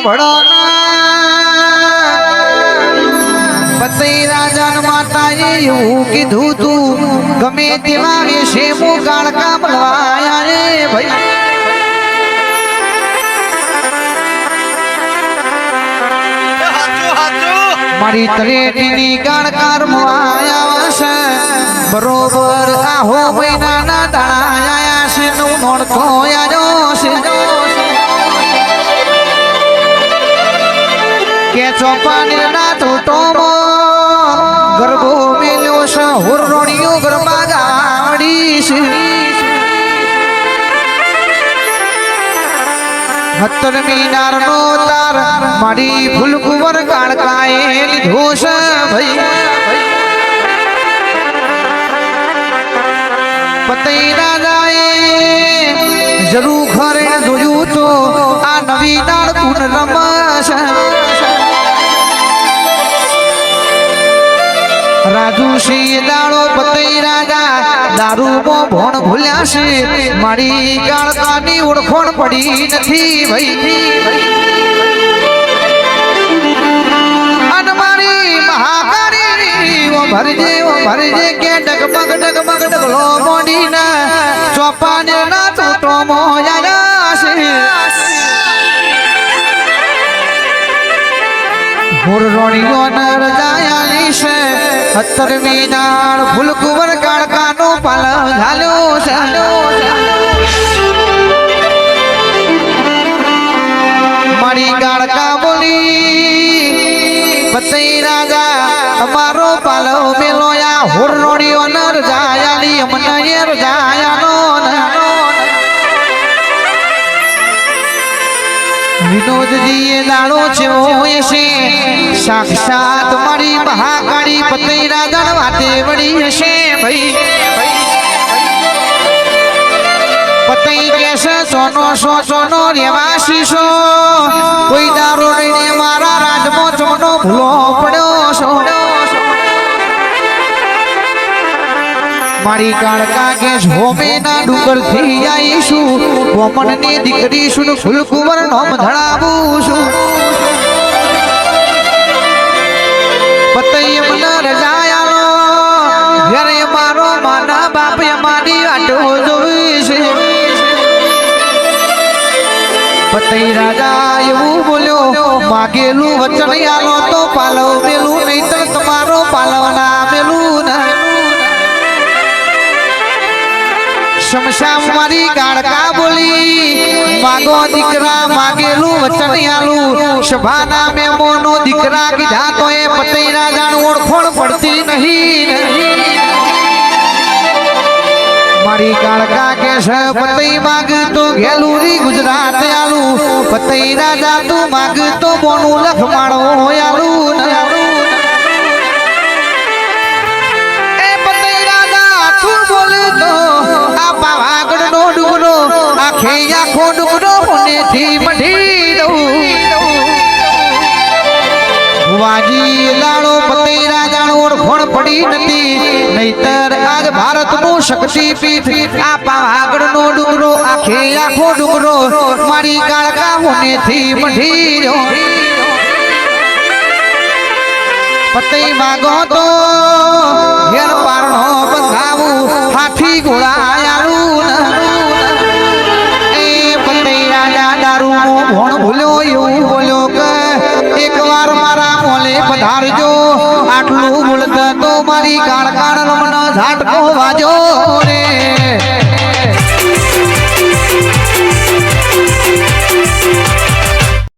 ભળો પતઈ રાજા માતાએ એવું કીધું તું ગમે તેવા વેશે હું કાળકા બળવાયા રે ભાઈ મારી તળેટીની ગાળકાર મોયા છે બરોબર આહો મહિનાના દાણા આયા છે નું નોડતો આવ્યો છે કે ચોપાનેરના તૂટોમાં ગરબો મેલ્યો છે હુરરોણીઓ ગરબા ગાવડી છે હતર મીનાર નો તાર મારી ફૂલકુંવર કાળકાએ લીધો છે ભાઈ પતઈ રાજાએ જરૂર ઘરે જોયું તો આ નવી નાળ કુન રમશે રાજુ સિંહ દાડો પતઈ રાજા દારૂમાં ભોણ ભૂલ્યા છે મારી કાળકાની ઓળખોણ પડી નથી ભાઈ અને મારી મહાકાળી ઓ ભરજે કે ડગમગ ડગલો મોડીના ચોપાનેરના તૂટો મોયા છે હુરરોણીઓ નર જાયાની છે હતર મીનાર ફૂલકુંવર કાળકાનો પાલ ઝાલ્યો છે મારી કાળકા બોલી પતઈ રાજા અમારો પાલો મેલોયા હુરરોણીઓ નર જાયાની અમને જાયાનો વિનોદજીએ દાડો છે સાક્ષાત મારી મહાકાળી પતઈ રાજા વાતે વળી હશે ભાઈ પતઈ કેસે સોનો રેવાસી છો કોઈ દારો લઈને મારા રાજમાં ચમનો ભૂલો પડ્યો છો મારી કાળકા કે ઝોમેના ડુંગર થી આવીશું કોમનની દીકરી છું ફૂલકુંવર નોમ ધડાવું છું પતઈ મને રજાયાલો ઘરે મારો માના બાપ અમારી વાટો જોઈ છે પતઈ રાજા એવું બોલ્યો માગેલું વચન આલો તો પાલવ મેલું નહીં તો તમારો પાલવ ના મેલું ના શમશામ મારી ગાળકા બોલી માગો દીકરા માગેલું વચન આલું સભાના મેમોનો દીકરા કીધા તો એ પતઈ રાજાનું ઓળખોણ પડતી નહીં મારી કાળકા કે છે પતઈ માગ તો ઘેલુરી ગુજરાત આલું પતઈ રાજા તું માગ તો બોનું લખમાળો આલું એ પતઈ રાજા તું બોલ તો આ પાવાગઢ નો ડુંગરો આખે આખો ડુંગરો હોનેથી મઢી દઉં વાજી લાડો પતઈ રાજાનો ઓળખોણ પડી નથી નહીતર આજ ભારતનું શક્તિપીઠ આ પાવાગઢ નો ડુંગરો આખે આખો ડુંગરો મારી કાળકા હોનેથી મઢી દઉં પતઈ માગો તો ઘેર પારણો બંધાવું હાથી ઘોડાયાલું એ પતઈ રાજા દારૂ ભોણ ભૂલ્યો એવું બોલ્યો કે એકવાર મારા મોલે પધારજો આટલું બોલતા તો મારી કાળકાણ રમણ ઝાટકો વાજો રે